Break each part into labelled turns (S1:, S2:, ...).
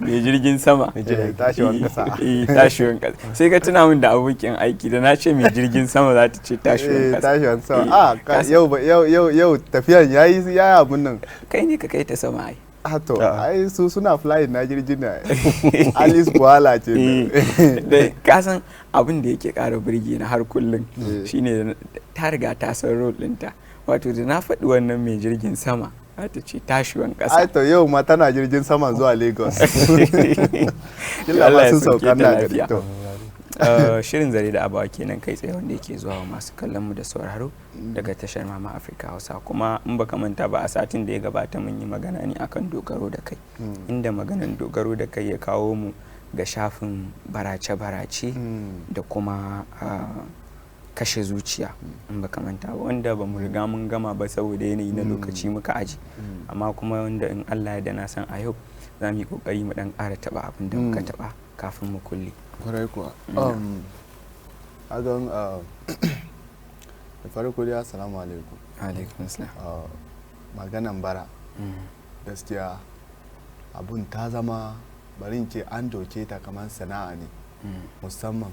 S1: mai jirgin sama
S2: tashiwan kasa
S1: tashiwan kasa sai ka tuna min da abokin aiki da na ce mai jirgin sama za ta ce tashiwan
S2: sama yau tafiyan yayi abun nan
S1: kai ne ka kai ta sama ai
S2: to ai su suna flying na jirgin na Alice Buhala ce
S1: da kasan abin da yake ƙara birge na har kullum shine ta riga ta san role ɗinta wato da na faɗi wannan mai jirgin sama ta ce tashiwan ƙasa
S2: ai to yau ma tana jirgin sama zuwa Lagos
S1: Allah ya sauke ta lafiya. Shirin Zare da Abawa kenan kai tsaye wanda yake zuwa masu kallon mu da sauraro daga tashar Mama Africa Hausa, kuma in baka manta ba a satin da ya gabata mun yi magana ne akan dogaro da kai, inda maganan dogaro da kai ya kawo mu ga shafin barace-barace da kuma kashe zuciya in baka manta ba, wanda ba mu riga mun gama ba saboda yanayi na lokaci muka aji, amma kuma wanda in Allah ya da na san a yau za mu yi kokari mu dan ƙara taba abin da muka taba kafin mu kulle.
S2: Kwarai kuwa. Adon da farko dai assalamu alaikum.
S1: Alaikum assalam.
S2: Maganan bara gaskiya abun ta zama barin ce an doke ta kamar sana'a ne musamman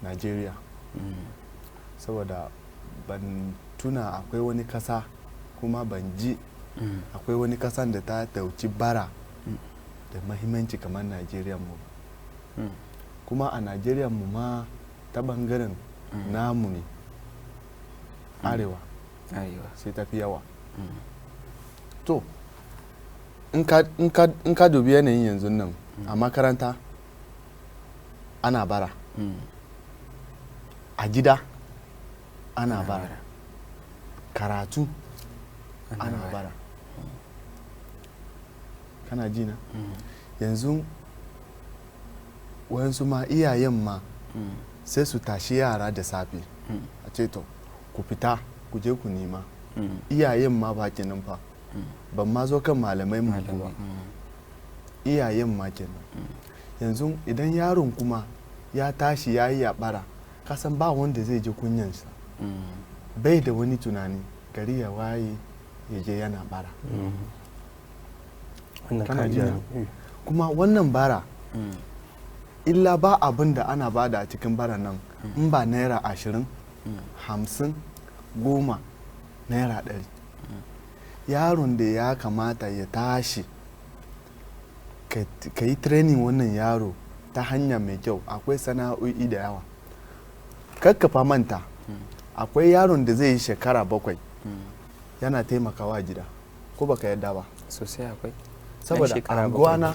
S2: Najeriya. Saboda ban tuna akwai wani kasa kuma ban ji akwai wani kasan da ta dauki bara da mahimmanci kamar Najeriya mu. Kuma a Najeriya mu ma ta bangaren namu ne arewa sai tafi yawa. To in ka dubi yanayin yanzu nan a makaranta ana bara, a gida ana bara, karatu ana bara. Kana ji na? Yanzu wayansu ma iyayen ma sai su tashi yara da safe a ce to ku fita ku je ku nema. Iyayen ma ba kenan fa, ban ma zo kan malamai mu ba, iyayen ma kenan. Yanzu idan yaron kuma ya tashi ya yi bara, kasan ba wanda zai je kunyansa, bai da wani tunani gari ya waye ya je yana bara. Kana ji na? Kuma wannan bara illa ba abin da ana bada a cikin bara nan in ba naira 20, 50, 10, naira 100. Yaron da ya kamata ya tashi ka yi training wannan yaro ta hanya mai kyau, akwai sana'o'i da yawa. Kakkafa manta akwai yaron da zai yi shekara 7 yana taimakawa gida, ko baka yadda ba?
S1: Sosai akwai.
S2: Saboda anguwana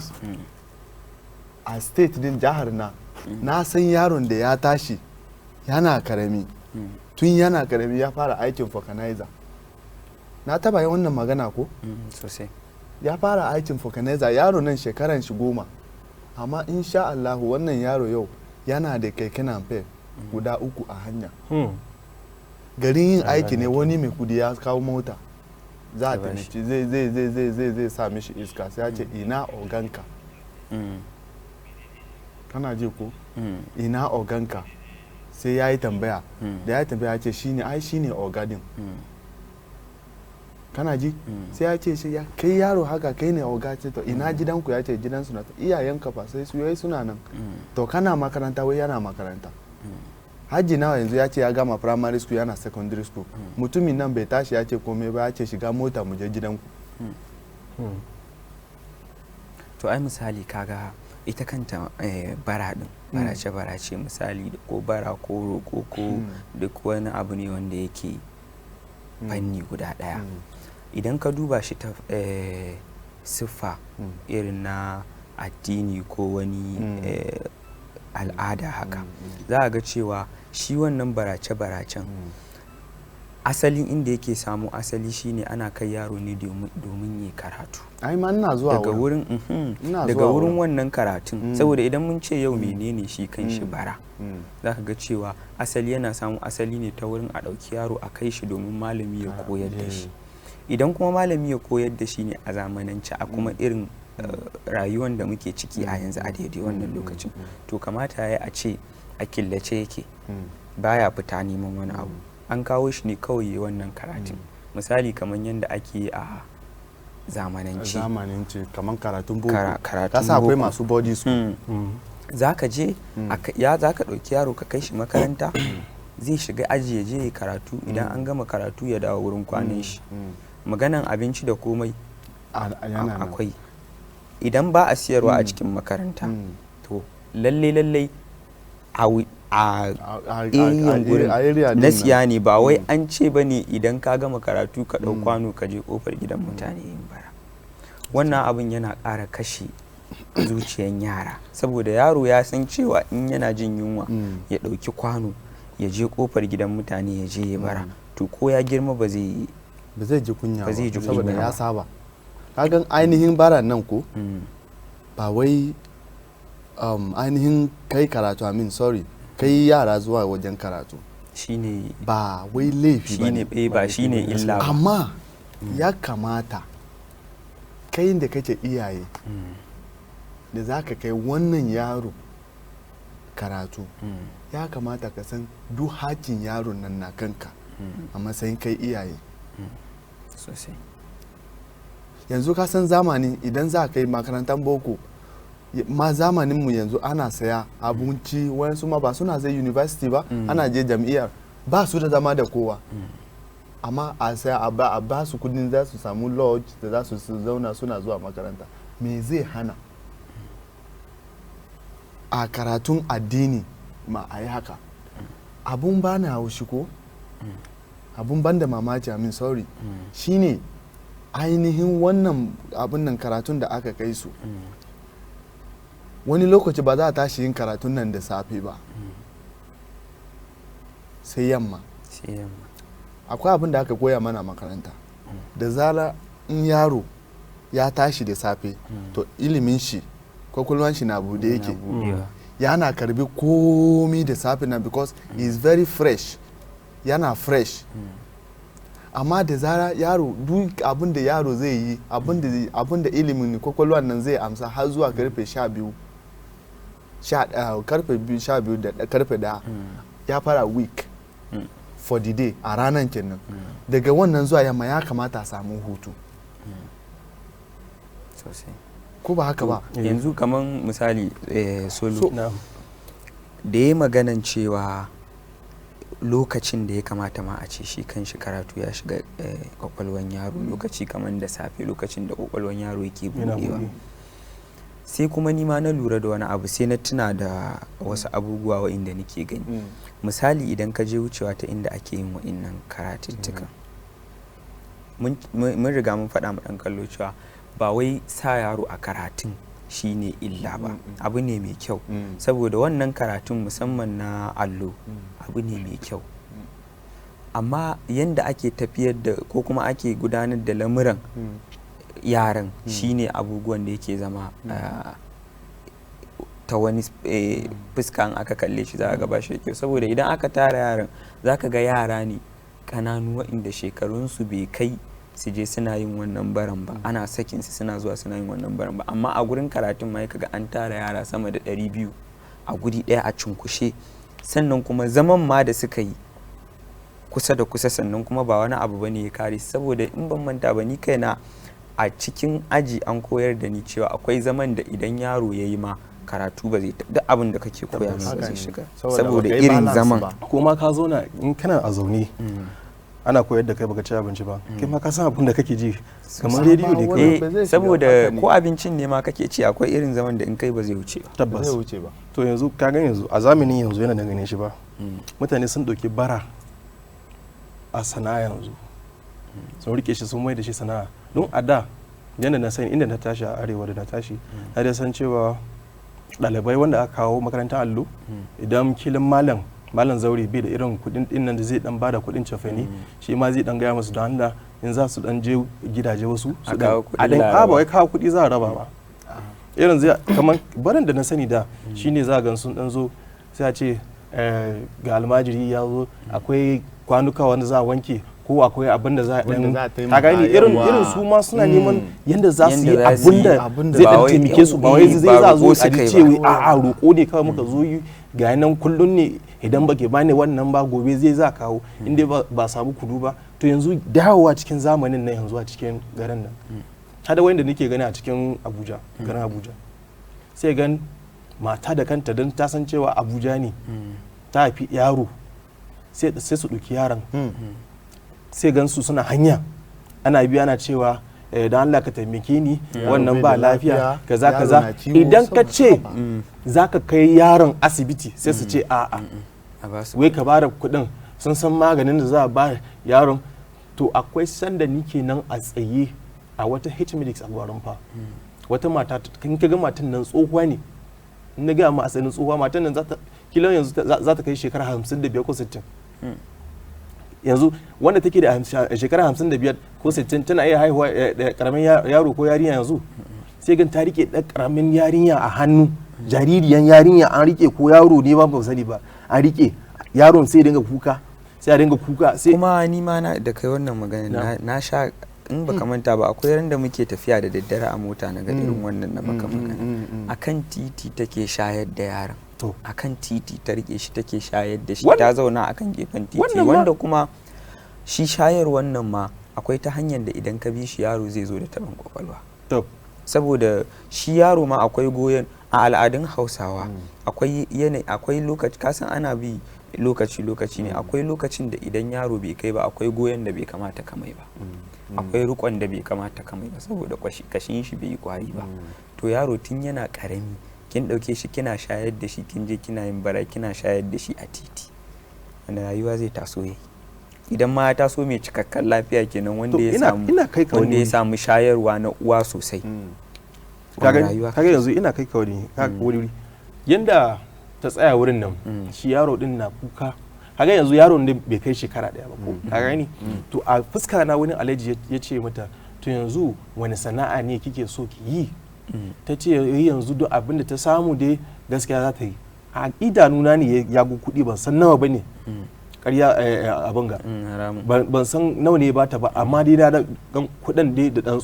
S2: a state din jihar na san yaron da ya tashi yana karami, tun yana karami ya fara aikin vulcanizer. Na taba yi wannan magana ko?
S1: Sosai.
S2: Ya fara aikin vulcanizer, yaro nan shekaran shi 10, amma insha Allah wannan yaro yau yana da keke napep guda 3 a hanya. Garin yin aiki ne wani mai kudi ya kawo mota za ta mishi zai sa mishi iska, sai ya ce ina oganka. Kana ji ko? Ina oganka, sai ya yi tambaya, da ya yi tambaya ya ce shine ogadin. Kana ji? Sai ya ce shi kai yaro haka kai ne oga, ce to ina gidanku, ya ce gidansu na, iyayenka fa sai su yayi suna nan. To kana makaranta, wai yana makaranta. Haji nawa yanzu ya ce ya gama primary school yana secondary school, mutumin nan bai tashi ya ce komai ba, ya ce shiga mota mu je gidanku.
S1: To ai misali kaga ita kanta bara din, barace misali ko bara ko roƙo ko duk wani abu ne wanda yake fanni guda ɗaya. Idan ka duba shi ta siffa irin na addini ko wani al'ada haka, za a ga cewa shi wannan barace-baracen asalin inda yake samu asali shine ana kai yaro ne domin yi karatu.
S2: Ai ma ina zuwa
S1: daga wurin wannan karatun, saboda idan mun ce yau menene shi kan shi bara, za ka ga cewa asali yana samu asali ne ta wurin a ɗauki yaro a kai shi domin malami ya koyar da shi. Idan kuma malami ya koyar da shi ne a zamanance a kuma irin rayuwar da muke ciki a yanzu a daidai wannan lokacin, to kamata ya a ce a killace yake, baya fita neman wani abu, an kawo shi ne kawai wannan karatun. Misali kamar yadda ake a
S2: zamanance kamar karatun boko
S1: karatun
S2: kasa akwai
S1: boko.
S2: masu body school
S1: za ka je za ka ɗauki yaro ka kai shi makaranta zai shiga aji ya je karatu idan an gama karatu ya dawo wurin kwanan shi maganan abinci da komai akwai idan ba a siyarwa a cikin makaranta to lalle a gurin na siya ne ba wai an ce ba ne idan ka gama karatu ka ɗau kwano ka je ƙofar gidan mutane yin bara. Wannan abin yana ƙara kashe zuciyan yara saboda yaro ya san cewa in yana jin yunwa ya ɗauki kwano ya je ƙofar gidan mutane ya je ya bara to ko ya girma ba zai
S2: ji kunya ba
S1: saboda
S2: ya saba. Kagan ainihin bara nan ko ba wai ainihin kai karatu kai yara zuwa wajen karatu
S1: shine
S2: ba wai laifi
S1: ba shine illa ba,
S2: amma ya kamata kai da kake iyaye da za ka kai wannan yaro karatu ya kamata ka san duk hakin yaron nan na kanka a matsayin kai iyaye
S1: sosai.
S2: Yanzu ka san zamani idan za ka yi makarantar boko ma zamaninmu yanzu ana saya abinci wayansu ma ba suna zai university ba ana je jam'iyyar ba su da zama da kowa amma a saya a ba su kudin za su samu lodge da za su zauna suna zuwa makaranta. Me zai hana a karatun addini ma a yi haka? Abun ba na haushi ko abun ban da mamaci shine ainihin wannan abun nan karatun da aka kai su wani lokaci ba za a tashi yin karatun nan da safe ba sai yamma. Akwai abin da aka koya mana makaranta da zara in yaro ya tashi da safe to ilimin shi kwakwalwan shi na bude yake yana karbi komi da safe na because he is very fresh yana fresh amma da zara yaro duk abin da yaro zai yi abin da ilimin kwakwalwan nan zai amsa har zuwa karfe 12 karfe 12 da karfe 1 ya fara week for the day a ranar kenan daga wannan zuwa yamma ya kamata a samu hutu
S1: sosai
S2: ko ba haka ba.
S1: Yanzu kaman misali solo da ya maganan cewa lokacin da ya kamata ma a ce shi kan shi karatu ya shiga kwakwalwan yaro lokaci kaman da safe lokacin da kwakwalwan yaro yake buɗewa sai kuma ni ma na lura da wani abu sai na tuna da wasu abubuwa wa'inda nake gani misali idan ka je wucewa ta inda ake yin wa'innan karatuttukan mun riga mun faɗa mu ɗan kallo cewa ba wai sa yaro a karatun shine illa ba abu ne mai kyau saboda wannan karatun musamman na allo abu ne mai kyau amma yanda ake tafiyar da ko kuma ake gudanar da lamuran yaran shine abubuwan da yake zama ta wani fuskan aka kalle shi za a gaba shi da kyau saboda idan aka tara yaran za ka ga yara ne ƙananu waɗanda shekarunsu bai kai su je suna yin wannan baran ba ana sakin su suna zuwa suna yin wannan baran ba amma a gurin karatun ma kaga an tara yara sama da 200 a guri ɗaya a cunkushe sannan kuma zaman ma da suka yi kusa da kusa sannan kuma ba wani abu bane ya kare saboda in ban manta ba ni kaina a cikin aji an koyar da ni cewa akwai zaman da idan yaro ya yi ma karatu ba zai duk abin da kake koya mai ba zai shiga saboda irin zaman
S3: ko ma ka zauna in kana a zaune ana koyar da kai baka ci abinci ba kai ma ka san abin da kake ji kamar rediyo ne kai
S1: saboda ko abincin ne ma kake ci akwai irin zaman da in kai ba zai wuce ba
S3: tabbas to yanzu ka ga yanzu a zamanin yanzu yana da gane shi ba mutane sun dauki bara a sana'a yanzu sun rike shi sun mai da shi sana'a don a da yadda na sani inda na tashi a arewa da na tashi na da san cewa ɗalibai wanda aka kawo makarantar allo idan kilin malam zauri bai da irin kudin din nan da zai dan bada kudin cefane shi ma zai dan gaya musu da handa in za su dan je gidaje wasu su dan a dan ba wai kawo kudi za a raba ba irin zai kamar barin da na sani da shine za ga sun dan zo sai a ce ga almajiri ya zo akwai kwanuka wanda za a wanke ko akwai abin da za a dan ka gani irin su ma suna neman yanda za su yi abin da zai dan taimake su ba wai zai za zo a ji cewa a roƙo ne kawai muka zo yi ga nan kullun ne idan bake bani wannan ba gobe zai za kawo inda ba samu kudu ba to yanzu dawowa cikin zamanin nan yanzu a cikin garin nan hada wanda nake gani a cikin Abuja garin Abuja sai gan mata da kanta don ta san cewa Abuja ne ta haifi yaro sai su ɗauki yaron sai gan su suna hanya ana biya ana cewa don Allah ka taimake ni wannan ba lafiya kaza idan ka ce za ka kai yaron asibiti sai su ce a'a wai ka bada kuɗin sun san maganin da za a ba yaron. To akwai sanda nike nan a tsaye a wata H-Medics a gwarin fa wata mata kan ka ga matan nan tsohuwa ne in na ga ma asalin tsohuwa matan nan kila yanzu za ta kai shekara 55 ko 60 yanzu wanda take da shekara 55 ko 60 tana iya haihuwa da karamin yaro ko yarinya yanzu sai gan ta rike da karamin yarinya a hannu jaririyan yarinya an rike ko yaro ne ba sani ba an rike yaron sai dinga kuka sai
S1: kuma ni ma da kai wannan magana na sha in baka manta ba akwai ran da muke tafiya da daddare a mota na ga irin wannan na baka magana akan titi take shayar da yaron akan titi ta rike shi take shayar da shi ta zauna akan gefen titi wanda kuma shi shayar wannan ma akwai ta hanyar da idan ka bi shi yaro zai zo da taɓin kwakwalwa saboda shi yaro ma akwai goyon a al'adun Hausawa akwai lokaci kasan ana bi lokaci ne akwai lokacin da idan yaro bai kai ba akwai goyon da bai kamata ka mai ba akwai rikon da bai kamata ka mai ba saboda kashin shi bai yi kwari ba to yaro tun yana karami kin dauke shi kina shayar da shi kin je kina yin bara kina shayar da shi a titi wanda rayuwa zai taso yayi idan ma ya taso mai cikakken lafiya kenan wanda ya samu shayarwa na uwa sosai
S3: kaga yanzu ina kai ka wuri yanda ta tsaya wurin nan shi yaro din na kuka kaga yanzu yaro ne bai kai shekara daya ba ko kaga ni to a fuska na wani alaji ya ce mata to yanzu wani sana'a ne kike so ki yi ta ce yanzu duk abin da ta samu dai gaskiya za ta yi a idanuna ne ya gu kuɗi ban san nawa bane ƙarya abin ga ban san nawa ne ba ta ba amma dai da kuɗin dai da dan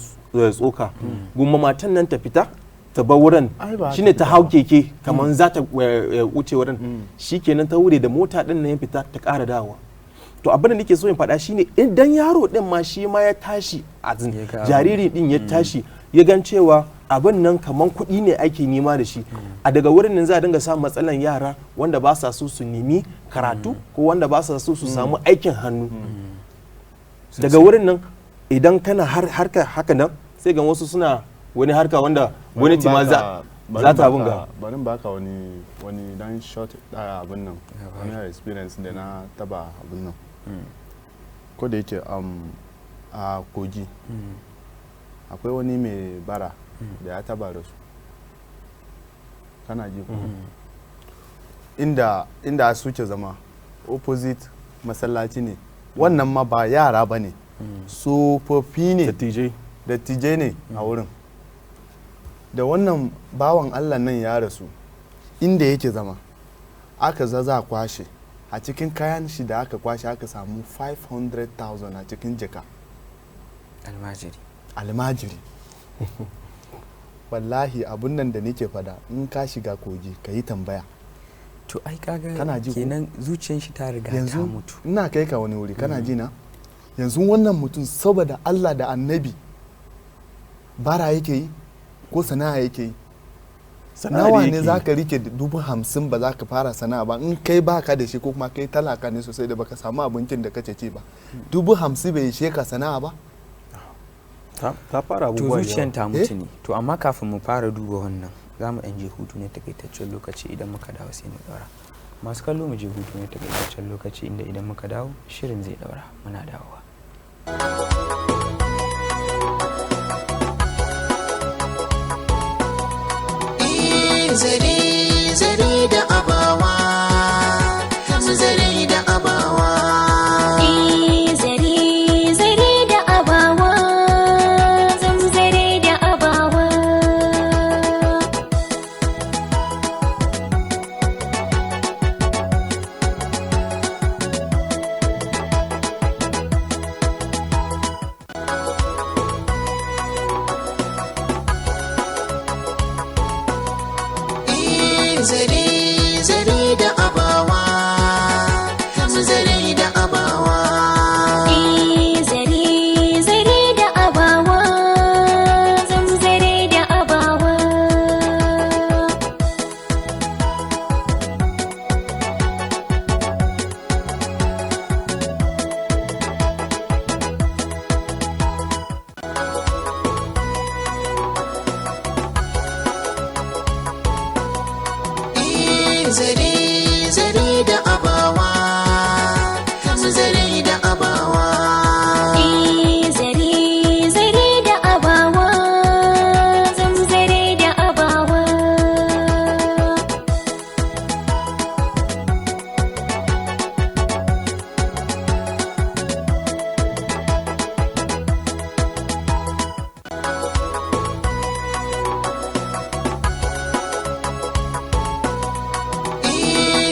S3: tsoka gumma matan nan ta fita ta bar wurin shine ta hau keke kamar za ta wuce wurin shikenan ta wure da mota din nan ya fita ta ƙara dawowa to abin da nake so in faɗa shine idan yaro din ma shi ma ya tashi jariri din ya tashi ya gan cewa abin nan kamar kuɗi ne ake nema da shi a daga wurin nan za a dinga samun matsalan yara wanda ba sa so su nemi karatu ko wanda ba sa so su samu aikin hannu daga wurin nan idan kana harka haka nan sai ga wasu suna wani harka wanda gwamnati ma za ta abin ga
S2: barin baka wani dan short abin nan wani experience da na taba abin nan ko da yake a kogi akwai wani mai bara da ya taba da su kana ji inda suke zama opposite masallaci ne wannan ma ba yara ba ne tsofaffi ne dattijai ne a wurin da wannan bawan Allah nan ya rasu inda yake zama aka za kwashe a cikin kayan shi da aka kwashe aka samu 500,000 a cikin jaka almajiri wallahi abun nan da nake fada in ka shiga kogi ka yi tambaya
S1: to ai kaga kenan zuciyar shi ta riga ta mutu
S2: ina kai ka wani wuri kana ji na yanzu wannan mutum saboda Allah da annabi bara yake yi ko sana'a yake yi nawa ne za ka rike 50,000 ba za ka fara sana'a ba in kai baka da shi ko kuma kai talaka ne sosai da baka samu abincin da kace ci ba 50,000 bai ishe ka sana'a ba
S3: ta fara abubuwa
S1: to zuciyar ta mutu ne to amma kafin mu fara duba wannan za mu je hutu ne takaitaccen lokaci idan muka dawo sai mu daura masu kallo mu je hutu ne takaitaccen lokaci inda idan muka dawo shirin zai daura muna dawowa
S4: zare da abawa zare da abawa zare da abawa zare da abawa zare da abawa zare da abawa zare da abawa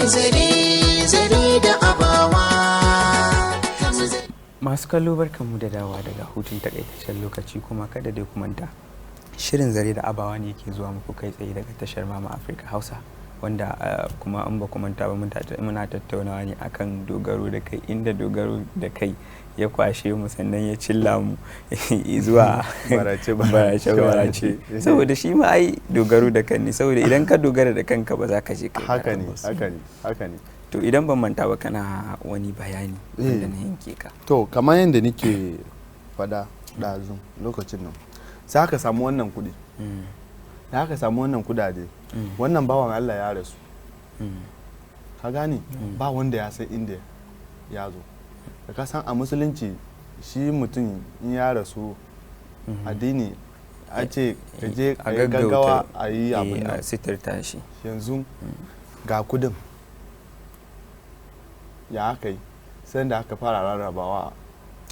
S4: zare da abawa.
S1: Masu kallo barkanmu da dawa daga hutun takaitaccen lokaci, kuma kada dai ku manta shirin zare da abawa ne ke zuwa muku kai tsaye daga tashar Mama Africa Hausa, wanda kuma an ba ku manta ba muna tattaunawa ne akan dogaro da kai, inda dogaro da kai ya kwashe mu sannan ya cilla mu zuwa barace saboda shi ma ai dogaro da kan ne, saboda idan ka dogara da kanka ba za ka je kai.
S2: haka ne.
S1: To idan ban manta ba kana wani bayani wanda na yanke ka.
S2: To kamar yadda nake fada ɗazu lokacin nan, sai aka samu wannan kuɗi, da aka samu wannan kudade, wannan bawan Allah ya rasu, ka gane ba wanda ya san inda ya zo. Da ka san a musulunci shi mutum in ya rasu addini a ce ka je ka yi gaggawa a yi abin nan,
S1: sitirta shi.
S2: yanzu ga kudin ya aka yi sai da aka fara rarrabawa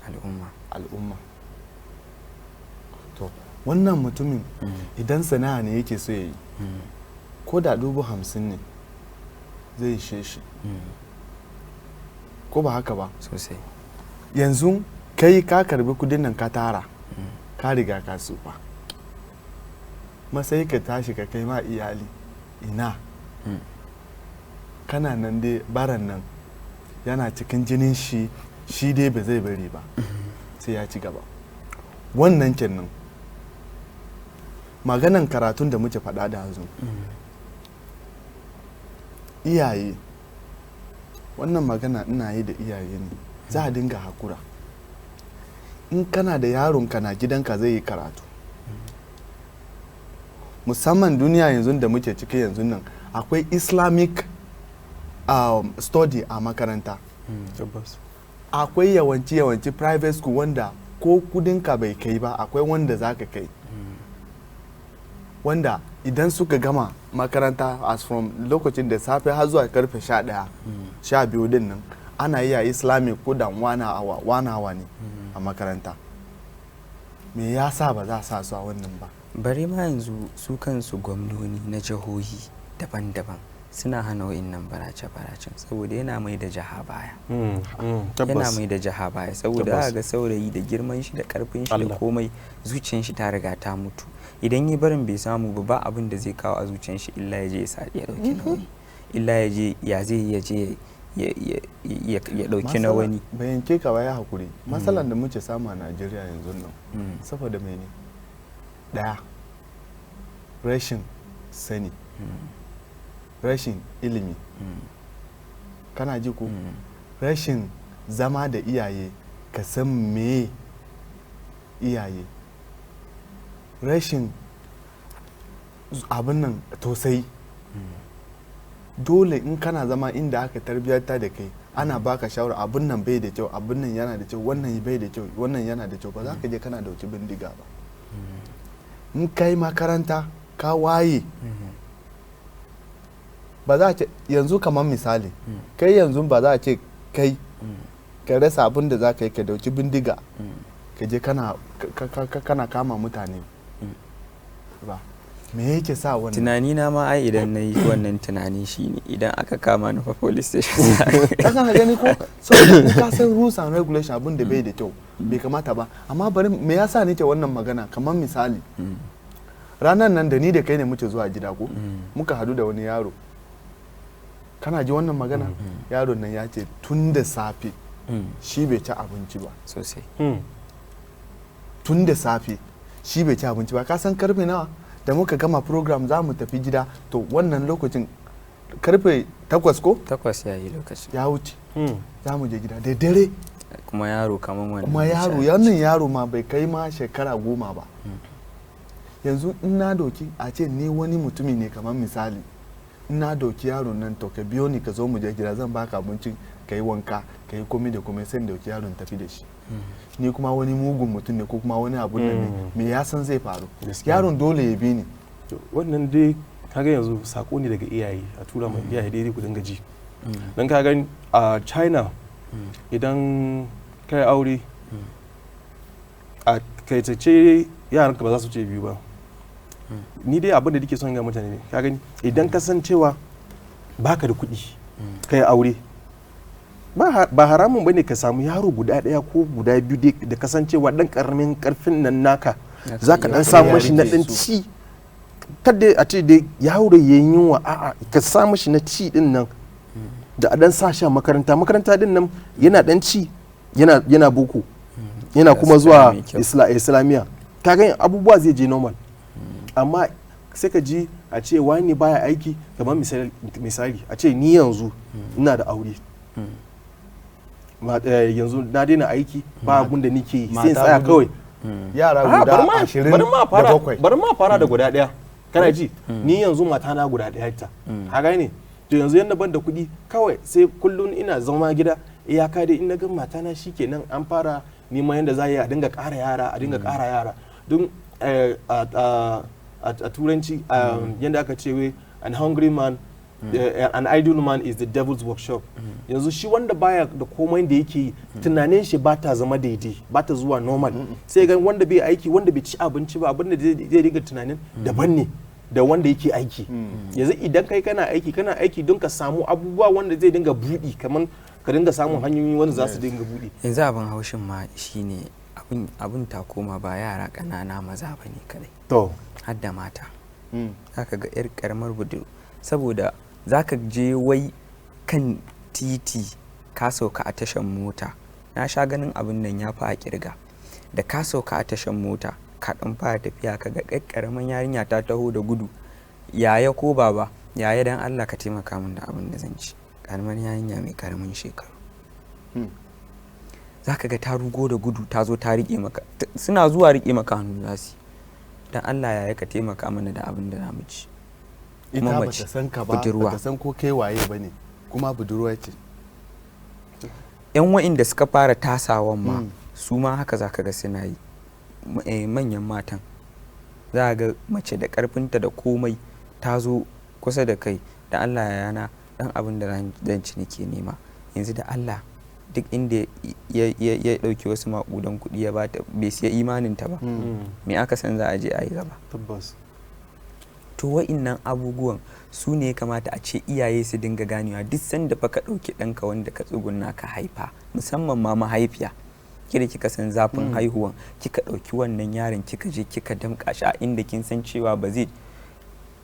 S2: al'umma. To wannan mutumin idan sana'a ne yake so ya yi, ko da 50,000 ne zai ishe shi, ko ba haka ba
S1: sosai.
S2: yanzu kai ka karbi kudin nan ka tara, ka riga ka tsufa, masai ka tashi ka kai ma iyali ina, kana nan dai baran nan yana cikin jinin shi dai ba zai bari ba, sai ya ci gaba. wannan kenan maganan karatun da muke faɗa da yanzu, iyaye, wannan magana ina yi da iyaye ne, za a dinga hakura. in kana da yaron na gidanka zai yi karatu, musamman duniya yanzu da muke ciki yanzu nan akwai islamic study a makaranta, akwai yawanci private school wanda ko kudinka bai kai ba, akwai wanda za ka kai, wanda idan suka gama makaranta as from lokacin da safe har zuwa karfe 11 12 din nan ana yi a islamic ko da 1 hour ne a makaranta. me ya sa ba za a sa su a wannan ba?
S1: Bari ma yanzu su kansu gwamnoni na jihohi daban-daban suna hana wa'innan barace-baracen, saboda yana mai da jiha baya. Yana mai da jiha baya saboda ga saurayi da girman shi da karfin shi da komai, zuciyar shi ta riga ta mutu. Idan yi barin bai samu ba abin da zai kawo a zuciyar shi illa ya je ya sadi ya dauki na wani, illa ya je ya zai ya je ya dauki na wani.
S2: Bayan ke ka ya hakuri, matsalan da muke samu a Najeriya yanzu nan saboda mene? Daya, rashin sani, rashin ilimi, kana ji ko? Rashin zama da iyaye ka san me iyaye, rashin abin nan tosai. Dole in kana zama inda aka tarbiyyata da kai, ana baka shawara abin nan bai da kyau, abin nan yana da kyau, wannan bai da kyau, wannan yana da kyau, ba za ka je kana dauki bindiga ba. In kai makaranta ka waye, ba za a ce yanzu kamar misali, kai yanzu ba za a ce kai ka rasa abin da za ka yi ka dauki bindiga ka je kana kama mutane ba. Me yake sa wannan?
S1: Tunani na ma ai idan na yi wannan tunani shine idan aka kama ni fa police station.
S2: Kana gani ko? Saboda ka san rules and regulation abin da bai da kyau, bai kamata ba. Amma bari me yasa nake wannan magana? Kamar misali, ranar nan da ni da kai ne muke zuwa gida ko muka hadu da wani yaro. Kana ji wannan magana? Yaron nan ya ce tun da safe shi bai ci abinci ba.
S1: Sosai.
S2: Tun da safe shi bai ci abinci ba. Ka san karfe nawa da muka gama program za mu tafi gida? To wannan lokacin karfe 8 ko?
S1: 8 ya yi lokaci.
S2: Ya wuce. Za mu je gida da dare.
S1: Kuma yaro kamar wannan.
S2: Kuma yannin yaro ma bai kai ma shekara 10 ba. Yanzu in na doki a ce ni wani mutumi ne kamar misali, in na doki yaron nan to ka biyo ni ka zo mu je gida, zan baka abinci ka yi wanka ka yi komai da komai, sai doki yaron tafi da shi. Ni kuma wani mugun mutum ne ko kuma wani abun nan ne, me ya san zai faru? Yaron dole ya bi ni.
S3: Wannan dai kaga yanzu sako ne daga iyaye, a tura mai iyaye daidai ku dinga ji. Dan ka gani a China idan kai aure a kai ta ce yaranka ba za su ce biyu ba. Ni dai abin da nake son ga mutane ne, ka gani idan ka san cewa baka da kuɗi kai aure ba haramun bane ka samu yaro guda daya ko guda biyu da kasancewa dan karamin karfin nan naka zaka dan samu shi na dan ci kada a ce dai yaro yayin yunwa a'a ka samu shi na ci din nan da a dan sa shi a makaranta din nan yana dan ci yana boko yana kuma zuwa islamiyya kaga abubuwa zai je normal amma sai ka ji a ce wani baya aiki kamar misali a ce ni yanzu ina da aure yanzu na daina aiki ba abun da nike sai tsaya kawai
S2: yara guda 27
S3: bari ma fara da guda daya kana ji ni yanzu mata na guda daya ta haka ne to yanzu yanda ban da kuɗi kawai sai kullun ina zama gida iyaka dai in na ga mata na shikenan an fara neman yanda za a dinga ƙara yara don a turanci yanda aka ce wai an hungry man an idle man is the devil's workshop yanzu shi wanda baya da komai da yake tunanin shi ba ta zama daidai ba ta zuwa normal sai ga wanda bai aiki wanda bai ci abinci ba abinda zai riga tunanin daban ne da wanda yake aiki yanzu idan kai kana aiki don ka samu abubuwa wanda zai dinga buɗi kamar ka dinga samun hanyoyi wanda za su dinga buɗi
S1: yanzu abin haushin ma shine abin takoma ba yara ƙanana maza ba ne kadai
S3: to
S1: har da mata zaka ga yar karamar budurwa saboda zaka je wai kan titi ka sauka a tashan mota na sha ganin abin nan ya fi a kirga da ka sauka a tashan mota ka dan fara tafiya ka ga karaman yarinya ta taho da gudu yaya ko baba yaya dan Allah ka taimaka min da abin da zan ci karamar yarinya mai karamin shekaru zaka ga ta rugo da gudu ta zo ta rike maka suna zuwa rike maka hannu zasu dan Allah yaya ka taimaka mana da abin da zamu ci
S2: ita ba ta san ka ba ta san ko kai waye bane kuma budurwa ce
S1: yan wa'inda suka fara tasawan ma su ma haka zaka ga suna yi manyan matan za ga mace da karfinta da komai ta zo kusa da kai da Allah yana dan abin da zan ci nake nema yanzu da Allah duk inda ya dauki wasu makudan kuɗi ya bata bai siya imaninta ba me aka san za a je a yi gaba
S3: tabbas
S1: to wa'innan abubuwan su ne ya kamata a ce iyaye su dinga ganewa duk sanda fa ka ɗauki ɗanka wanda ka tsuguna ka haifa musamman ma mahaifiya kida kika san zafin haihuwan kika ɗauki wannan yaron kika je kika damƙa shi a inda kin san cewa ba zai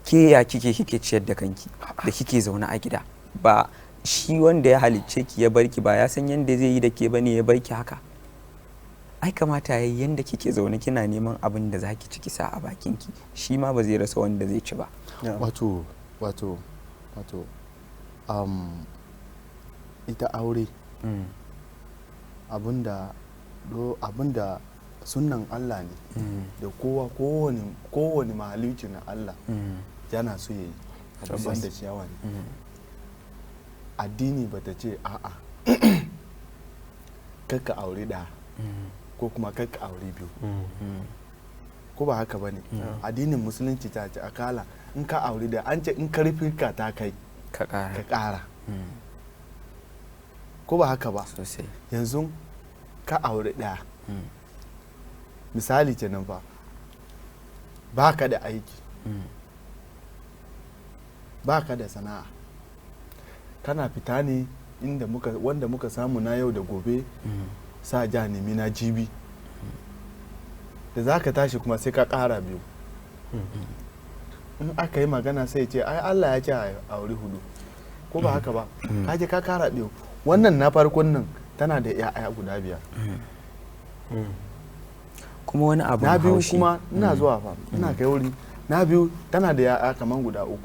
S1: ke ya kike ciyar da kanki da kike zaune a gida ba shi wanda ya halicce ki ya barki ba ya san yanda zai yi da ke bane ya barki haka ai kamata yayi yanda kike zaune kina neman abin da zaki ciki sa a bakinki shi ma ba zai rasa wanda zai ci ba
S2: wato ita aure abinda sunnan Allah ne da kowane mahalicci na Allah yana so yayi abin da ciyawa ne addini bata ce a'a kakka aure da ko kuma kakka aure biyu ko ba haka bane addinin musulunci ta ce akala in ka aure da an ce in karfin ka ta kai ka kara ko ba haka ba
S1: sosai
S2: yanzu ka aure daya misali kenan fa ba ka da aiki ba ka da sana'a kana fita ne inda wanda muka samu na yau da gobe sa ja nemi na jibi da za ka tashi kuma sai ka kara biyu in aka yi magana sai ce ai Allah ya ce a aure hudu ko ba haka ba ka je ka kara biyu wannan na farkon nan tana da ya'ya guda 5
S1: kuma wani abu
S2: na biyu kuma ina zuwa fa ina kai wuri na biyu tana da ya'ya kaman guda 3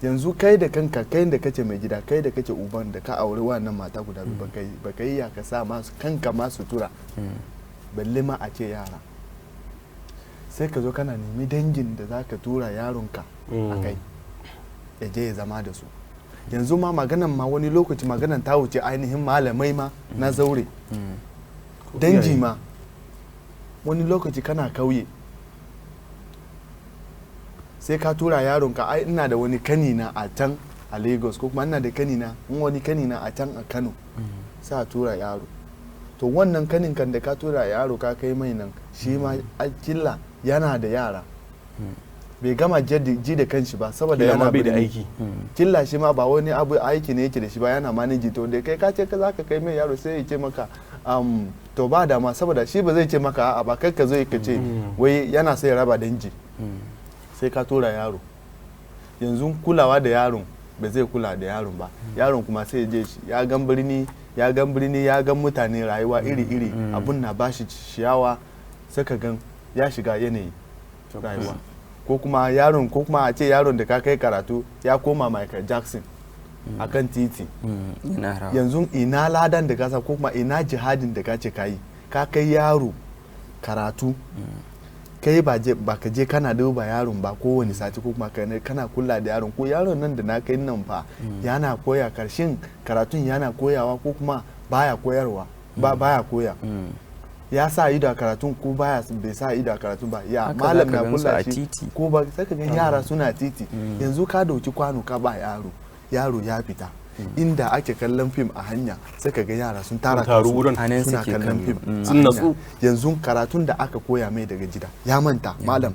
S2: yanzu kai da kanka kai da kace mai gida kai da kace uban da ka aure wannan mata guda biyu ba kai ya ka sa masu kanka ma sutura balle ma a ce yara sai ka zo kana nemi dangin da za ka tura yaronka a kai ya je ya zama da su yanzu ma maganan ma wani lokaci maganan ta wuce ainihin malamai ma na zaure dangi ma wani lokaci kana kauye sai ka tura yaronka ai ina da wani kanina a can a Lagos ko kuma ina da kanina wani kanina a can a Kano sai a tura yaro to wannan kanin kan da ka tura yaro ka kai mai nan shi ma akilla yana da yara bai gama ji da kanshi ba saboda
S3: Kila
S2: yana
S3: ma bai da
S2: birni.
S3: aiki.
S2: Killa shi ma ba wani abu aiki ne yake da shi ba, yana manage to da kai ka ce ka zaka kai mai yaro sai ya ce maka to ba da ma saboda shi ba zai ce maka a'a ba kai ka zo ka ce wai yana sai raba danji sai ka tura yaro. Yanzu kulawa da yaron ba zai kula da yaron ba, yaron kuma sai ya je ya gan birni ya gan mutane rayuwa iri-iri abun na bashi ciyawa sai ka gan ya shiga yanayi rayuwa. Ko kuma a ce yaron da ka kai karatu ya koma Michael Jackson a kan titi. Yanzu ina ladan da kasa ko kuma ina jihadin da ka ce ka yi, ka kai yaro karatu kai ba ka je kana duba yaron ba kowane sati ko kuma kana kula da yaron ko yaron nan da na kai nan fa yana koya karshen karatun yana koyawa ko kuma baya koyarwa baya koya. Ya sa ido a karatun ko bai sa ido a karatun ba, ya malam na kula shi ko ba sai ka ga yara suna titi. Yanzu ka dauki kwano ka ba yaro ya fita inda ake kallon fim a hanya sai ka ga yara sun tara
S3: wurin
S2: suna kallon fim
S3: sun natsu.
S2: Yanzu karatun da aka koya mai daga gida ya manta malam.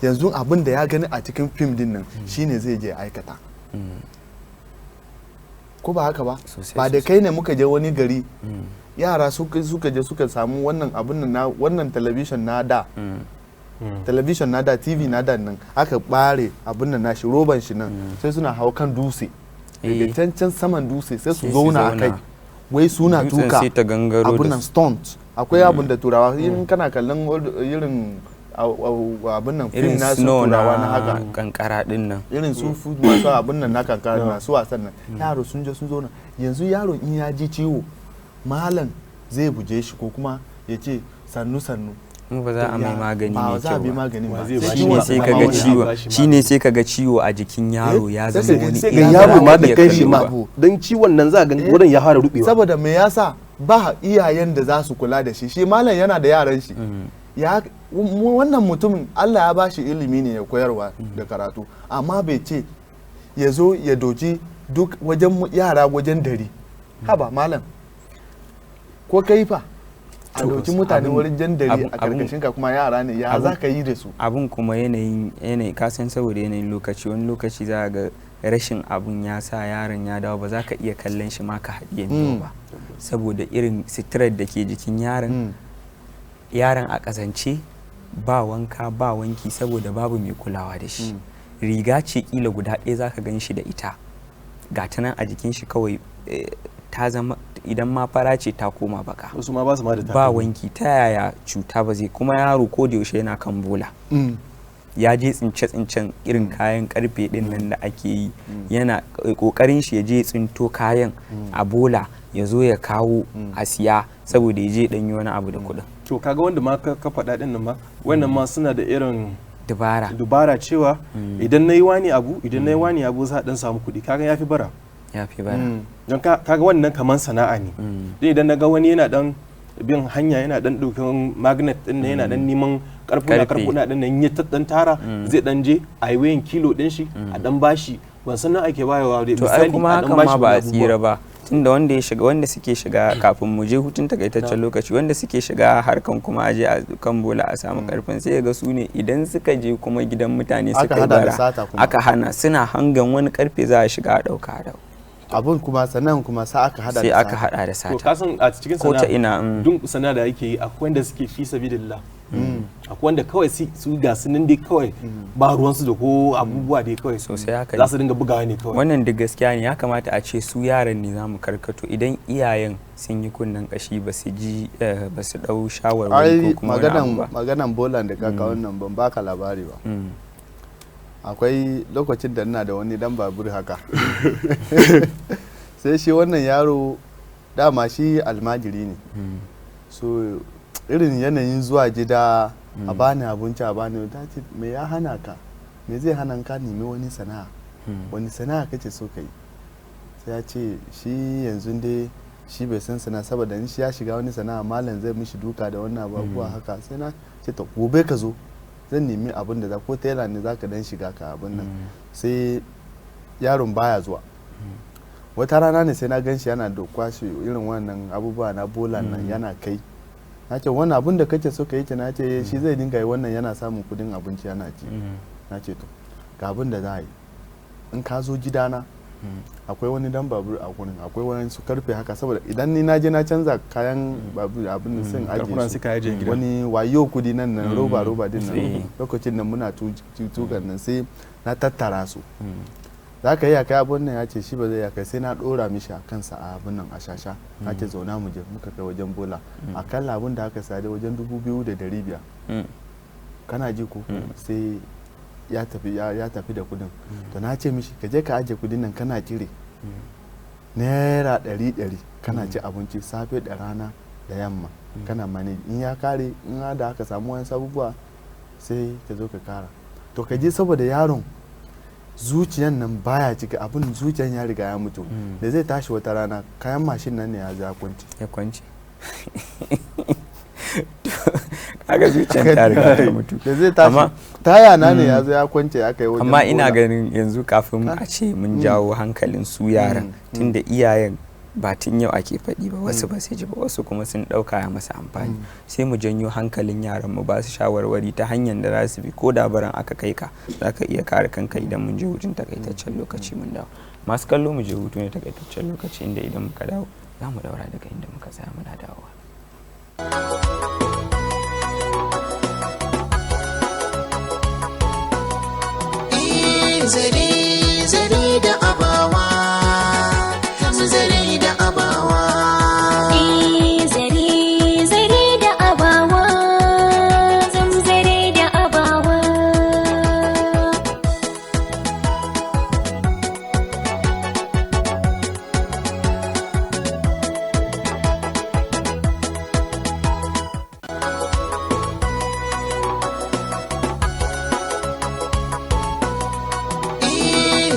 S2: Yanzu abin da ya gani a cikin fim din nan shine zai je aikata. Ko ba haka ba ba da kai ne muka je wani gari yara suka je suka samu wannan abin na wannan talabishin na da talabishin na da tv na da nan aka bare abin nan nashi roban shi nan sai suna hau kan dutse daga can saman dutse sai su zauna a kai wai suna tuka abin nan stunt. Akwai abin da turawa in kana kallon irin abin nan film na su turawa na haka
S1: kankara din nan
S2: irin su masu abin nan na kankara masu wasan nan yaro sun je sun zauna. Yanzu yaron in ya ji ciwo malam zai buje shi ko kuma ya ce sannu
S1: ba za a mai magani mai
S2: kyau
S1: ba. Shine sai kaga ciwo a jikin yaro ya zama wani
S3: sai ga yaro ma da kai shi ma dan ciwon nan za ga wurin ya fara rubewa
S2: saboda me yasa ba iyayen da za su kula da shi malam yana da yaran shi wannan mutumin Allah ya bashi ilimi ne ya koyarwa da karatu amma bai ce ya zo ya doji duk wajen yara wajen dare haba malam ko kai fa a dauki mutane wurin jandari a karkashin ka kuma yara ne ya za ka yi da su.
S1: Abun kuma yanayi kasan saboda yanayin lokaci wani lokaci za ga rashin abun ya sa yaron ya dawo ba za ka iya kallon shi ma ka haɗiye ne ba saboda irin sitirar da ke jikin yaron a ƙazance ba wanka ba wanki saboda babu mai kulawa da shi. Riga ce kila guda ɗaya za ka gan shi da ita ga ta nan a jikin shi kawai ta zama idan ma fara ce ta koma baka
S3: wasu ma ba su ma da
S1: ba wanki ta yaya cuta ba zai kuma yaro ko da yaushe yana kan bola ya je tsince-tsincen irin kayan karfe din nan da ake yi yana kokarin shi ya je tsinto kayan a bola ya zo ya kawo a siya saboda ya je danyi wani abu da kuɗin.
S3: To kaga wanda ma ka faɗa din nan ma wannan ma suna da irin dubara cewa idan na yi wani abu za a dan samu kuɗi kaga ya fi bara don kaga wannan kamar sana'a ne don idan na ga wani yana dan bin hanya yana dan ɗaukin magnet din nan yana dan neman karfuna din nan ya dan tara zai dan je a yi wayan kilo din shi a dan bashi ban san nan ake bayawa da
S1: misali kuma hakan ma ba a tsira ba tunda wanda suke shiga kafin mu je hutun takaitaccen lokaci wanda suke shiga harkan kuma aje a kan bola a samu karfin sai ga su ne idan suka je kuma gidan mutane suka yi bara aka hana suna hangan wani karfe za a shiga a dauka
S2: abun kuma sannan kuma sai aka hada
S1: da sata.
S3: To kasan a cikin sana'a duk sana'a da ake yi akwai wanda suke fi sabilillah akwai wanda kawai su ga su nan dai kawai ba ruwansu da ko abubuwa dai kawai
S1: sosai haka
S3: za su dinga bugawa ne kawai.
S1: Wannan duk gaskiya ne ya kamata a ce su yaran ne za mu karkato idan iyayen sun yi kunnen kashi ba su ji ba su dau shawarwari ko kuma
S2: maganan bolan da kaka wannan ban baka labari ba. Akwai lokacin da ina da wani dan babur haka sai shi wannan yaro dama shi almajiri ne so irin yanayin zuwa gida a bani abinci a bani ta ce me ya hana ka me zai hana ka nemi wani sana'a wani sana'a kace so kai sai ya ce shi yanzu dai shi bai san sana'a saboda in shi ya shiga wani sana'a malam zai mishi duka da wannan abubuwa haka sai na ce to gobe ka zo zan nemi abin da ko tela ne zaka dan shiga ka abin nan sai yaron baya zuwa wata rana ne sai na gan shi yana da kwashe irin wannan abubuwa na bola nan yana kai na ce wannan abin da kake so ka yi na ce shi zai dinga yi wannan yana samun kudin abinci yana ci na ce to ga abin da za a yi in ka zo gidana akwai wani dan babur a gurin akwai wani su karfe haka saboda idan ni na je na canza kayan babur abin da sun ajiye su wani wayo kudi nan roba din nan lokacin nan muna tukan nan sai na tattara su za ka yi kai abin nan ya ce shi ba zai kai sai na dora mishi a kansa a abin nan a shasha na ce zauna mu je muka kai wajen bola akalla abin da aka sade wajen 2,500 kana ji ko sai ya tafi da kudin to na ce mishi ka je ka ajiye kudin nan kana kire naira 100 kana ci abinci safe da rana da yamma kana manage in ya kare in da aka samu wani sabubuwa sai ka zo ka kara to ka je saboda yaron zuciyan nan baya cika abin zuciyan ya riga ya mutu da zai tashi wata rana kayan mashin nan ne ya kwanci
S1: kaga zuciyar ta riga ta mutu
S2: da zai tashi taya na ne ya zo ya kwance ya kai wajen
S1: amma ina ganin yanzu kafin a ce mun jawo hankalin su yaran tunda iyayen ba tun yau ake faɗi ba wasu ba sai ji ba wasu kuma sun ɗauka ya masa amfani sai mu janyo hankalin yaran mu ba su shawarwari ta hanyar da za su bi ko da baran aka kai ka za ka iya kare kanka idan mun je hutun takaitaccen lokaci mun dawo masu kallo mu je hutu ne takaitaccen lokaci inda idan muka dawo za mu daura daga inda muka tsaya muna dawowa.
S4: Zare da abawa, zare da abawa. Zare da abawa, zare da abawa.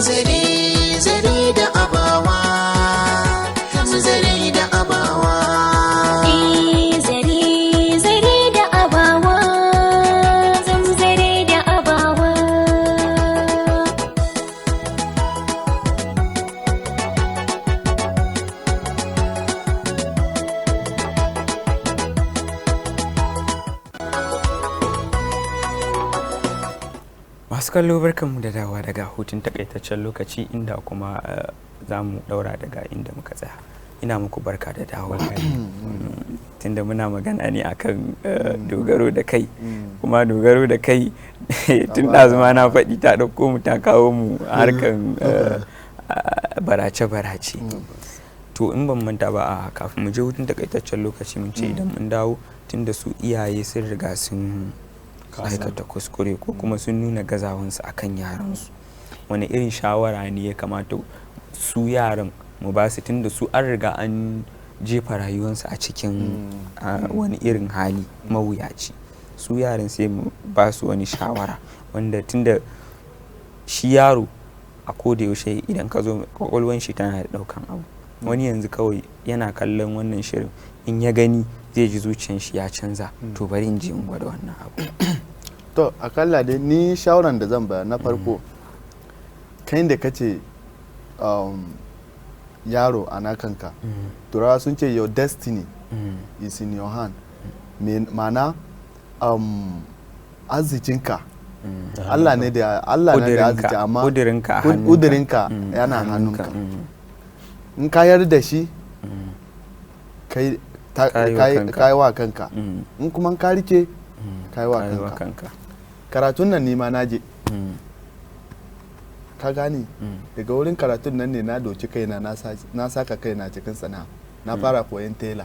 S4: Zare da abawa, zare da abawa. Zare da abawa, zare da abawa.
S1: masu kallo barkanmu da dawa daga hutun takaitaccen lokaci inda kuma za mu daura daga inda muka tsaya ina muku barka da dawa tunda muna magana ne akan dogaro da kai kuma dogaro da kai tun ɗazuma na faɗi ta ɗauko mu ta kawo mu harkan barace-barace to in ban manta ba a kafin mu je hutun takaitaccen lokaci mun ce idan mun dawo tunda su iyaye sun riga sun aikata kuskure ko kuma sun nuna gazawansu akan yaransu wani irin shawara ne ya kamata su yaran mu ba su tunda su an riga an jefa rayuwarsu a cikin wani irin hali mawuyaci su yaran sai mu ba su wani shawara wanda tunda shi yaro a koda yaushe idan ka zo kwakwalwan shi tana da daukan abu wani yanzu kawai yana kallon wannan shirin in ya gani zai ji zuciyar shi ya canza to bari in je in gwada wannan abu
S2: to akalla dai ni shawaran da zan bayar na farko kai da kace yaro a nakanka turawa sun ce your destiny is in your hand mana arzikinka Allah ne da arziki amma udurinka yana hannunka in ka yarda shi kai wa kanka in kuma ka rike kai wa kanka karatun nan nima naje ka gani daga wurin karatun nan ne na doki kaina na saka kaina cikin sana'a na fara koyon tela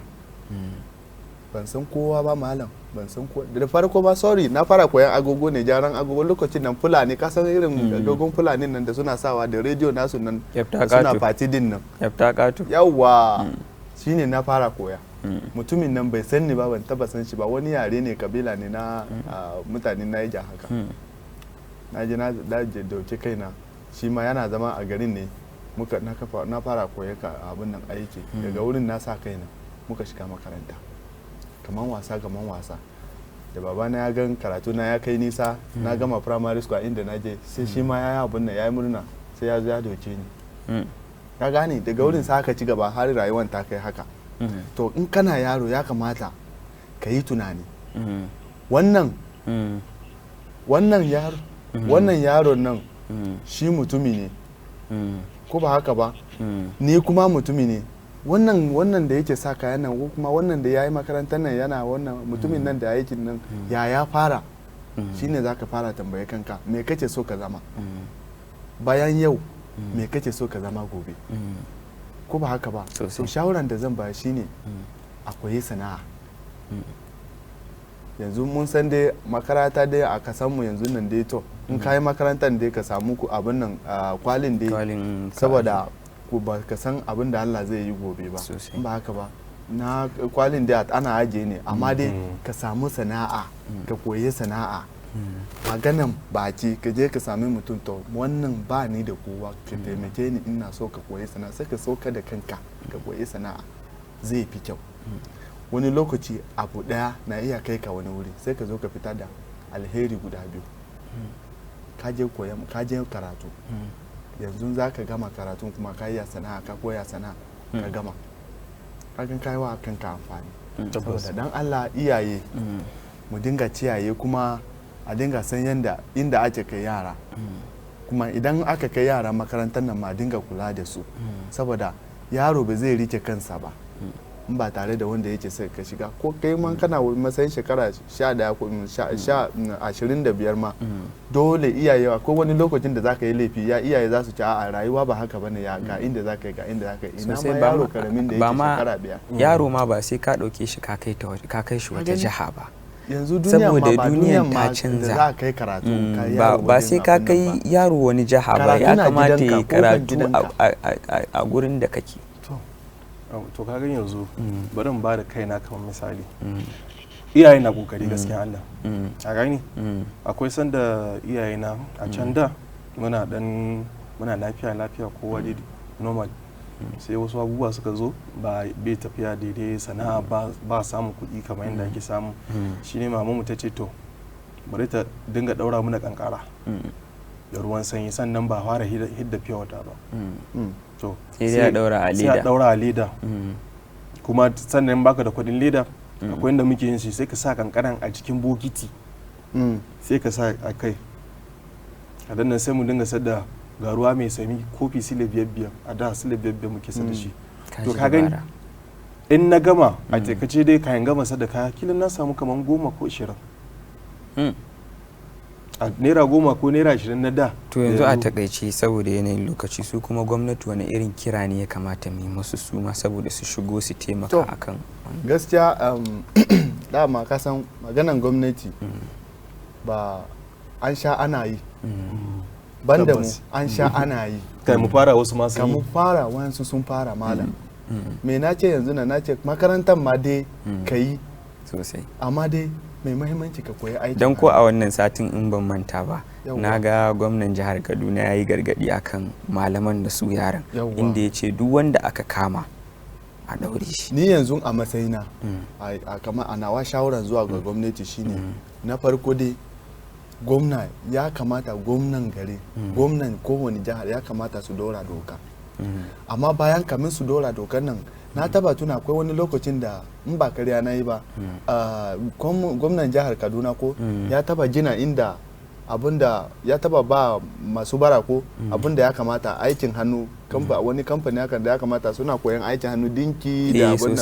S2: ban san kowa ba malam ban san kowa da farko ba sorry na fara koyon agogo ne jaran agogo lokacin nan fulani ka san irin agogon fulani nan da suna sawa da rediyo nasu nan suna fati din nan yawwa shine na fara koya mutumin nan bai san ni ba ban taba san shi ba wani yare ne kabila ne na mutanen Niger haka na je na dauke kaina shi ma yana zama a garin ne na fara koya abin nan aiki daga wurin na sa kaina muka shiga makaranta kaman wasa da babana ya gan karatu na ya kai nisa na gama primary school inda na je sai shi ma ya yi abin nan ya yi murna sai ya zo ya doke ni ka gane daga wurin sa aka ci gaba har rayuwar ta kai haka to in kana yaro ya kamata ka yi tunani wannan wannan yaron nan shi mutumi ne ko ba haka ba ni kuma mutumi ne wannan da yake sa kayan nan ko kuma wannan da ya yi makarantar nan yana wannan mutumin nan da aikin nan ya fara shine za ka fara tambaye kanka me kace so ka zama bayan yau me kace so ka zama gobe ko ba haka ba so shawaran da zan bayar shine a koyi sana'a yanzu mun san dai makaranta dai a kasanmu yanzu nan dai to in ka yi makarantar dai ka samu abin nan kwalin dai saboda ba ka san abin da Allah zai yi gobe ba ba haka ba na kwalin dai ana ajiye ne amma dai ka samu sana'a ka koyi sana'a maganan baki ka je ka sami mutum to wannan ba ni da kowa ka taimake ni ina so ka koyi sana'a sai ka sauka da kanka ka koyi sana'a zai fi kyau wani lokaci abu daya na iya kai ka wani wuri sai ka zo ka fita da alheri guda biyu ka je karatu yanzu za ka gama karatun kuma ka yi sana'a ka koya sana'a ka gama kagan kai wa kanka amfani saboda dan Allah iyaye mu dinga ciyaye kuma a dinga san inda ake kai yara kuma idan aka kai yara makarantar nan ma dinga kula da su saboda yaro ba zai rike kansa ba in ba tare da wanda yake sai ka shiga ko kai man kana matsayin shekara 11 ko 25 ma dole iyaye ko wani lokacin da zaka yi laifi ya iyaye za su ci a rayuwa ba haka bane ya ga inda zaka yi ga inda zaka yi ina ma yaro karamin da yake shekara 5
S1: yaro ma ba sai ka dauke shi ka kai shi wata jiha ba
S2: yanzu duniya ma ba duniyan ta canza za kai karatu
S1: ba sai ka kai yaro wani jiha ba ya kamata ya karatu a gurin da kake
S3: to kaga yanzu bari in ba da kaina kamar misali iyaye na kokari gaskiya Allah a gani akwai sanda iyaye na a can da muna lafiya kowa daidai normal sai wasu abubuwa suka zo ba bai tafiya daidai sana'a ba samun kuɗi kamar yadda ake samu shine mamanmu ta ce to bari ta dinga daura mana kankara da ruwan sanyi sannan ba fara hidda fiye wata ba to
S1: sai ya daura a leda
S3: kuma sannan baka da kuɗin leda akwai inda muke yin shi sai ka sa kankaran a cikin bokiti sai ka sa a kai a dannan sai mu dinga sadda ga ruwa mai sami kofi sile biyar a da sile biyar muke sada shi to ka gani in na gama a tekace dai kayan gama sada kaya kilin na samu kaman 10 ko 20 a naira 10 ko naira 20 na da
S1: to yanzu a takaice saboda yanayin lokaci su kuma gwamnati wani irin kira ne ya kamata mu musu su ma saboda su shigo su taimaka akan
S2: gaskiya dama ka san maganan gwamnati ba an sha ana yi banda mu an sha ana yi
S3: kai mu fara wasu masu yi
S2: mu fara wayansu sun fara malam me na ce yanzu na ce makarantar ma dai ka yi
S1: sosai
S2: amma dai mai mahimmanci ka koyi aiki
S1: don ko a wannan satin in ban manta ba na ga gwamnan jihar Kaduna ya yi gargadi akan malaman da su yaran inda ya ce duk wanda aka kama a daure shi
S2: ni yanzu a matsayina kamar a nawa shawaran zuwa ga gwamnati shine na farko dai gwamna ya kamata gwamnan gari gwamnan kowane jihar ya kamata su dora doka amma bayan kamin su dora dokar nan na taba tuna akwai wani lokacin da in ba karya na yi ba gwamnan jihar Kaduna ko ya taba gina inda abinda ya taba ba masu bara ko abinda ya kamata aikin hannu wani kamfani haka da ya kamata suna koyan aikin hannu dinki da abin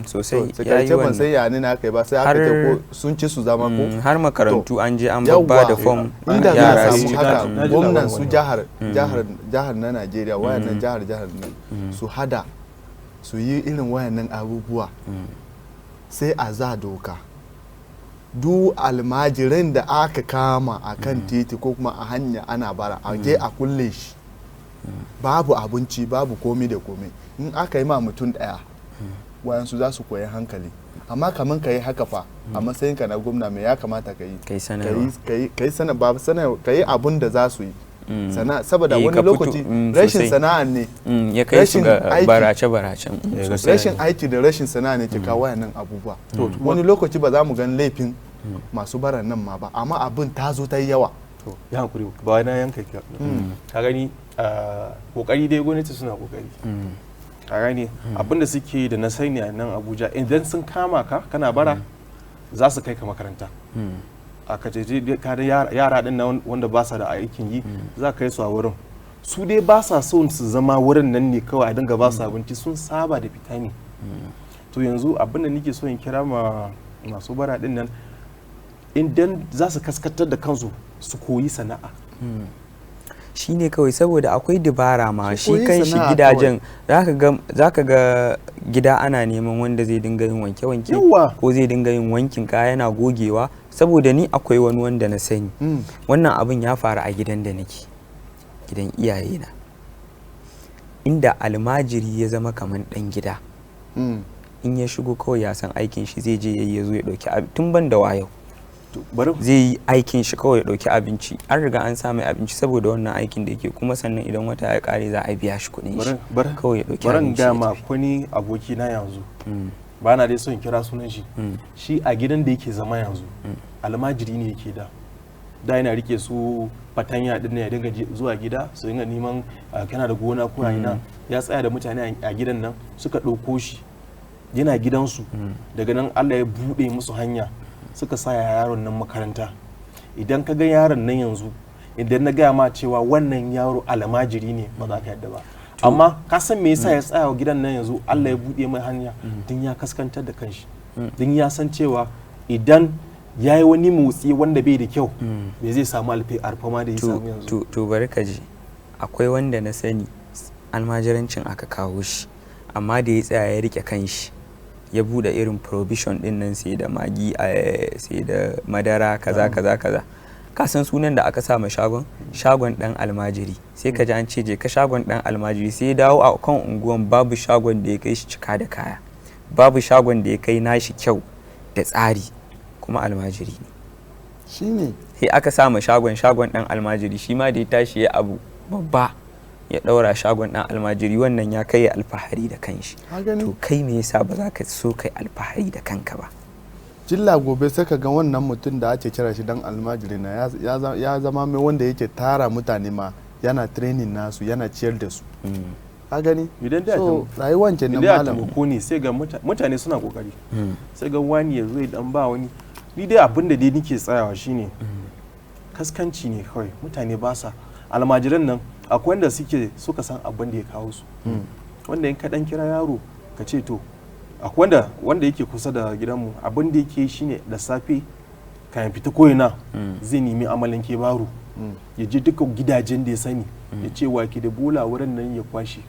S1: sosai
S2: ya yi wannan sai ya ne na kai ba sai aka ce ko sun ci su zama ko
S1: har makarantu an je an babba da form
S2: inda za samu haka gwamnan su jihar na Najeriya wayannan jihar nan su hada su yi irin wayannan abubuwa sai a za doka duk almajiran da aka kama a kan titi ko kuma a hanya ana bara a je a kulle shi babu abinci babu komi da komi in aka yi ma mutum daya wayansu za su koyi hankali amma kamar ka yi haka fa a matsayinka na gwamna mai ya kamata ka yi ka yi abun da za su yi saboda wani lokaci rashin sana'a ne
S1: ya kai su ga barace-baracen
S2: rashin aiki da rashin sana'a ne ke kawo wayannan abubuwa wani lokaci ba za mu gan laifin masu baran nan ma ba amma abin ta zo ta yi yawa
S3: ya hankuri ba na yanka ka gani kokari dai gwamnati suna kokari ka gani abinda suke da na sani a nan Abuja idan sun kama ka kana bara za su kai ka makaranta a kajeje kada yara din nan wanda ba sa da aikin yi za ka kai su a wurin su dai ba sa son su zama wurin nan ne kawai a dinga ba su abinci sun saba da fita ne to yanzu abin da nake so in kira masu bara din nan idan za su kaskatar da kansu su koyi sana'a
S1: shi ne kawai saboda akwai dabara ma shi kan shi gidajen za ka ga gida ana neman wanda zai dinga yin wanke-wanke ko zai dinga yin wankin kaya yana gogewa saboda ni akwai wani wanda na sani wannan abin ya faru a gidan da nake gidan iyayena inda almajiri ya zama kamar dan gida in ya shigo kawai ya san aikin shi zai je ya zo ya dauki tun ban da wayo zai yi aikin shi kawai ya dauki abinci an riga an sa mai abinci saboda wannan aikin da yake kuma sannan idan wata ya kare za a biya shi kuɗin shi kawai ya dauki abinci
S3: baran ga kwani aboki na yanzu ba na dai son kira sunan shi shi a gidan da yake zama yanzu almajiri ne yake da yana rike su fatanya din ne ya dinga zuwa gida su dinga neman kana da gona ko ina ya tsaya da mutane a gidan nan suka ɗauko shi yana gidansu daga nan Allah ya buɗe musu hanya suka sa yaron nan makaranta idan ka ga yaron nan yanzu idan na gaya ma cewa wannan yaro almajiri ne ba za ka yadda ba amma ka san me yasa ya tsaya wa gidan nan yanzu Allah ya buɗe mai hanya din ya kaskantar da kanshi din ya san cewa idan ya yi wani motsi wanda bai da kyau me zai samu alfama da ya samu yanzu
S1: to bari ka ji akwai wanda na sani almajirancin aka kawo shi amma da ya tsaya ya rike kanshi ya bude irin provision din nan sai da magi sai da madara kaza ka san sunan da aka sa ma shagon dan almajiri sai ka ji an ce je ka shagon dan almajiri sai ya dawo a kan unguwan babu shagon da ya kai shi cika da kaya babu shagon da ya kai nashi kyau da tsari kuma almajiri ne
S2: shine
S1: sai aka sa ma shagon dan almajiri shi ma da ya tashi ya abu babba ya daura shagon dan almajiri wannan ya kai alfahari da kanshi to kai me yasa ba za ka so kai alfahari da kanka ba
S2: jilla gobe sai ka ga wannan mutum da ake kira shi dan almajiri na ya zama mai wanda yake tara mutane ma yana training nasu yana ciyar da su ka gani so rayuwar kenan malam
S3: ko ne sai ga mutane suna kokari sai ga wani ya zo ya dan ba wani ni dai abin da dai nake tsayawa shine kaskanci ne kawai mutane ba sa almajiran nan akwai wanda suka san abin da ya kawo su wanda in ka dan kira yaro ka ce to akwai wanda yake kusa da gidanmu abin da yake shine da safe kayan fita koyina zai nemi amalan ke baro ya je duka gidajen da ya sani ya ce wake da bola wurin nan ya kwashe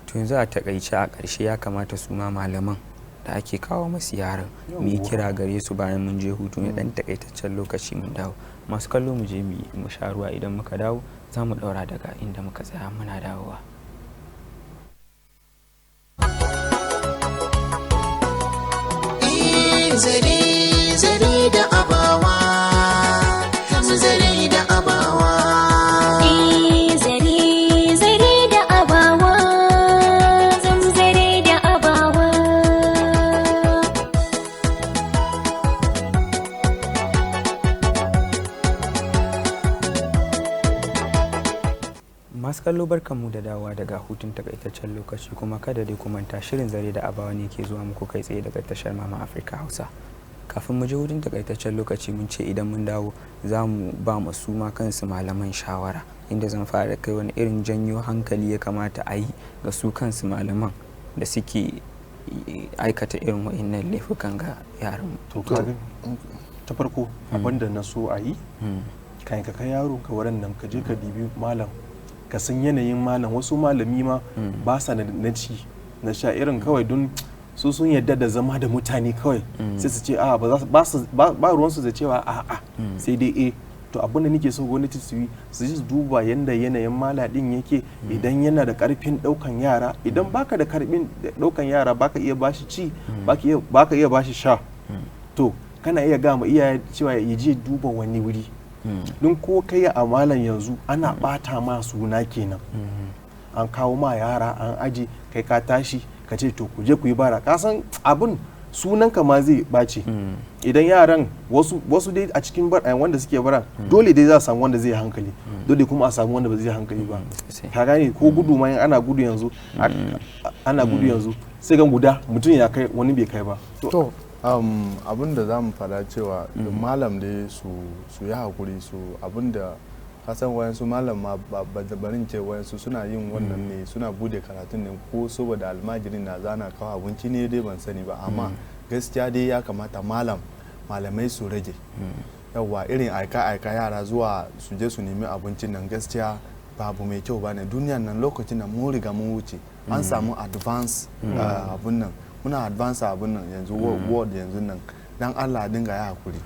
S1: to yanzu a takaice a ƙarshe ya kamata su ma malaman da ake kawo masu yaran mu yi kira gare su bayan mun je hutu ne dan takaitaccen lokaci mun dawo masu kallo mu je mu sha ruwa idan muka dawo za mu daura daga inda muka tsaya muna dawowa
S4: zare da abawa zare da abawa zare da abawa zare da abawa
S1: masu kallo barkanmu da dawowa daga hutun takaitaccen lokaci kuma kada dai ku manta shirin zare da abawa ne ke zuwa muku kai tsaye daga tashar Mama Africa Hausa kafin mu je hutun takaitaccen lokaci mun ce idan mun dawo za mu ba masu ma kansu malaman shawara inda zan fara kai wani irin janyo hankali ya kamata a yi ga su kansu malaman da suke aikata irin wa'innan laifukan ga yaran
S3: to ta farko abinda na so a yi kan ka kai yaro ka wurin nan ka je ka dibi malam ka san yanayin malam wasu malami ma ba sa na ci na sha irin kawai don su sun yadda da zama da mutane kawai sai su ce a ba ruwansu da cewa a sai dai to abin da nake so gwamnati su yi su ji duba yanda yanayin maladin yake idan yana da karfin daukan yara idan baka da karfin daukan yara baka iya bashi ci baka iya bashi sha to kana iya ga ma iyaye cewa ya je duba wani wuri don ko kai a malam yanzu ana bata ma suna kenan an kawo ma yara an aji kai ka tashi ka ce to ku je ku yi bara ka san abin sunanka ma zai ɓace idan yaran wasu dai a cikin wanda suke bara dole dai za a samu wanda zai hankali dole kuma a samu wanda ba zai hankali ba ka gane ko gudu ma ana gudu yanzu sai ga guda mutum ya kai wani bai kai ba
S2: to abin da za mu fada cewa malam dai su yi hakuri su abin da kasan wayansu malam ma barin ce wayansu suna yin wannan ne suna bude karatun ne ko saboda almajirin na zana kawo abinci ne dai ban sani ba amma gaskiya dai ya kamata malamai su rage yawa irin aika yara zuwa su je su nemi abincin nan gaskiya babu mai kyau bane duniyan nan lokacin da mun riga mun wuce an samu advance abun nan muna advance abun nan yanzu world yanzu nan dan Allah dinga ya hakuri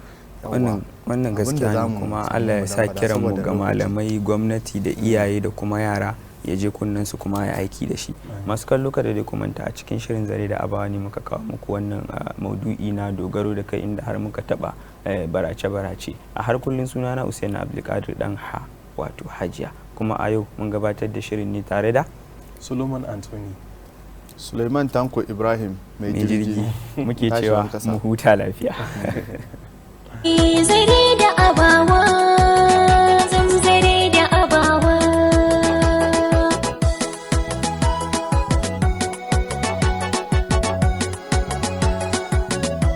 S1: wannan gaskiya ne kuma Allah ya sa kiran mu ga malamai gwamnati da iyaye da kuma yara ya je kunnen su kuma ya aiki da shi masu kallo kada dai kuma ta a cikin shirin zare da abawa ne muka kawo muku wannan maudu'i na dogaro da kai inda har muka taba barace a har kullun sunana Usain Abdulkadir dan wato Hajiya kuma a yau mun gabatar da shirin ne tare da
S3: Solomon Anthony
S2: Suleiman Tanko Ibrahim mai jirgi
S1: muke cewa mu huta lafiya
S4: Zare da Abawa